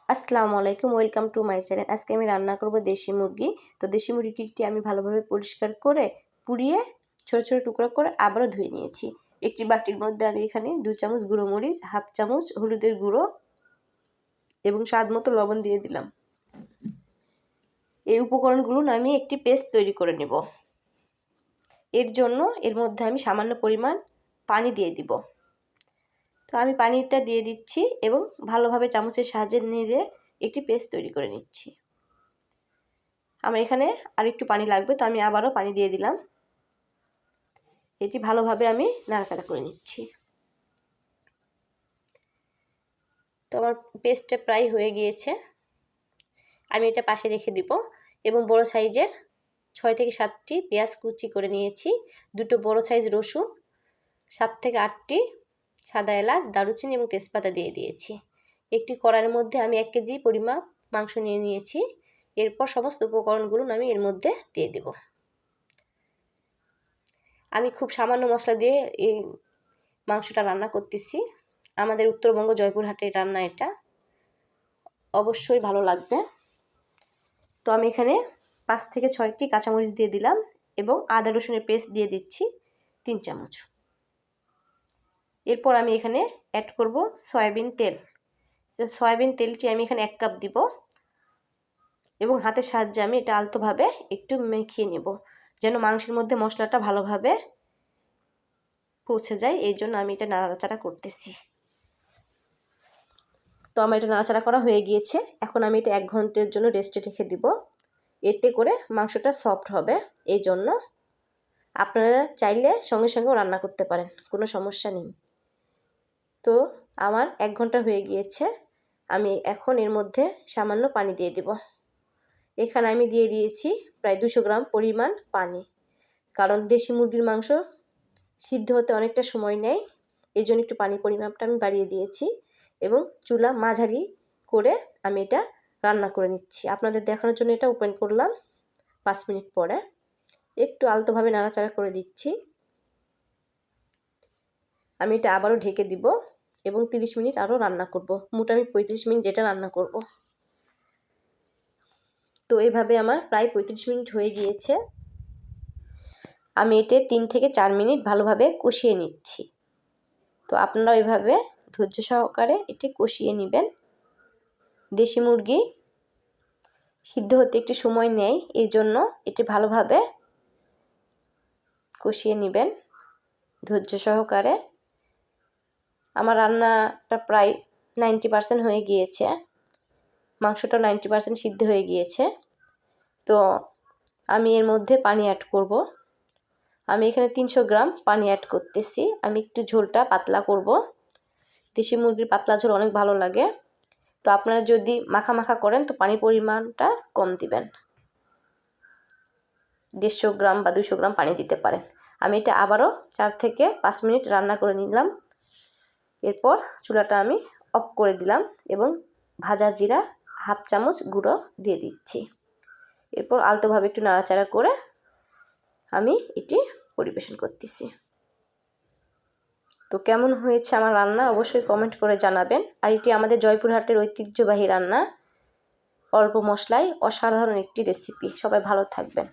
আসসালামু আলাইকুম, welcome to my channel. আজকে আমি রান্না করব দেশি মুরগি। তো দেশি মুরগিটি আমি ভালোভাবে পরিষ্কার করে পুড়িয়ে ছোট ছোট টুকরো করে আবারও ধুয়ে নিয়েছি। একটি বাটির মধ্যে আমি এখানে 2 চামচ গুঁড়ো মরিচ, হাফ চামচ হলুদের গুঁড়ো এবং স্বাদ মতো লবণ দিয়ে দিলাম। এই উপকরণগুলো আমি একটি পেস্ট তৈরি করে নেব। এর জন্য এর মধ্যে আমি সামান্য পরিমাণ পানি দিয়ে দিব। তো আমি পানিটা দিয়ে দিচ্ছি এবং ভালোভাবে চামচের সাহায্যে নেড়ে একটি পেস্ট তৈরি করে নিচ্ছি। আমার এখানে আর একটু পানি লাগবে, তো আমি আবারও পানি দিয়ে দিলাম। এটি ভালোভাবে আমি নাড়াচাড়া করে নিচ্ছি। তো আমার পেস্টটা প্রায় হয়ে গিয়েছে। আমি এটা পাশে রেখে দিব এবং বড় সাইজের 6 থেকে 7টি পেঁয়াজ কুচি করে নিয়েছি, 2টো বড় সাইজ রসুন, 7 থেকে 8টি সাদা এলাচ, দারুচিনি এবং তেজপাতা দিয়ে দিয়েছি। একটি কড়াইয়ের মধ্যে আমি 1 কেজি পরিমাপ মাংস নিয়ে নিয়েছি। এরপর সমস্ত উপকরণগুলো আমি এর মধ্যে দিয়ে দেব। আমি খুব সামান্য মশলা দিয়ে এই মাংসটা রান্না করতেছি। আমাদের উত্তরবঙ্গ জয়পুরহাটের রান্না, এটা অবশ্যই ভালো লাগবে। তো আমি এখানে 5 থেকে 6টি কাঁচামরিচ দিয়ে দিলাম এবং আদা রসুনের পেস্ট দিয়ে দিচ্ছি 3 চামচ। এরপর আমি এখানে অ্যাড করব সয়াবিন তেল। সয়াবিন তেলটি আমি এখানে 1 কাপ দিব এবং হাতের সাহায্যে আমি এটা আলতোভাবে একটু মেখে নেব, যেন মাংসের মধ্যে মশলাটা ভালোভাবে পৌঁছে যায়। এই জন্য আমি এটা নাড়াচাড়া করতেছি। তো আমার এটা নাড়াচাড়া করা হয়ে গিয়েছে। এখন আমি এটা 1 ঘন্টার জন্য রেস্টে রেখে দিব। এতে করে মাংসটা সফট হবে। এই জন্য আপনারা চাইলে সঙ্গে সঙ্গেও রান্না করতে পারেন, কোনো সমস্যা নেই। তো আমার 1 ঘন্টা হয়ে গিয়েছে। আমি এখন এর মধ্যে সামান্য পানি দিয়ে দিব। এখানে আমি দিয়ে দিয়েছি প্রায় 200 গ্রাম পরিমাণ পানি, কারণ দেশি মুরগির মাংস সিদ্ধ হতে অনেকটা সময় নেয়। এই জন্য একটু পানির পরিমাপটা আমি বাড়িয়ে দিয়েছি এবং চুলা মাঝারি করে আমি এটা রান্না করে নিচ্ছি। আপনাদের দেখানোর জন্য এটা ওপেন করলাম 5 মিনিট পরে। একটু আলতোভাবে নাড়াচাড়া করে দিচ্ছি। আমি এটা আবারও ঢেকে দিব এবং 30 মিনিট আরও রান্না করব। মোট আমি 35 মিনিট এটা রান্না করব। তো এইভাবে আমার প্রায় 35 মিনিট হয়ে গিয়েছে। আমি এতে 3 থেকে 4 মিনিট ভালোভাবে কষিয়ে নিচ্ছি। তো আপনারা এইভাবে ধৈর্য সহকারে এটি কষিয়ে নেবেন। দেশি মুরগি সিদ্ধ হতে একটু সময় নেয়, এই জন্য এটি ভালোভাবে কষিয়ে নেবেন ধৈর্য সহকারে। আমার রান্নাটা প্রায় 90% হয়ে গিয়েছে, মাংসটা 90% সিদ্ধ হয়ে গিয়েছে। তো আমি এর মধ্যে পানি অ্যাড করব। আমি এখানে 300 গ্রাম পানি অ্যাড করতেছি। আমি একটু ঝোলটা পাতলা করব। দেশি মুরগির পাতলা ঝোল অনেক ভালো লাগে। তো আপনারা যদি মাখা মাখা করেন তো পানির পরিমাণটা কম দিবেন, 150 গ্রাম বা 200 গ্রাম পানি দিতে পারেন। আমি এটা আবারও 4 থেকে 5 মিনিট রান্না করে নিলাম। এরপর চুলাটা আমি অফ করে দিলাম এবং ভাজা জিরা হাফ চামচ গুঁড়ো দিয়ে দিচ্ছি। এরপর আলতোভাবে একটু নাড়াচাড়া করে আমি এটি পরিবেশন করতেছি। তো কেমন হয়েছে আমার রান্না অবশ্যই কমেন্ট করে জানাবেন। আর এটি আমাদের জয়পুরহাটের ঐতিহ্যবাহী রান্না, অল্প মশলায় অসাধারণ একটি রেসিপি। সবাই ভালো থাকবেন।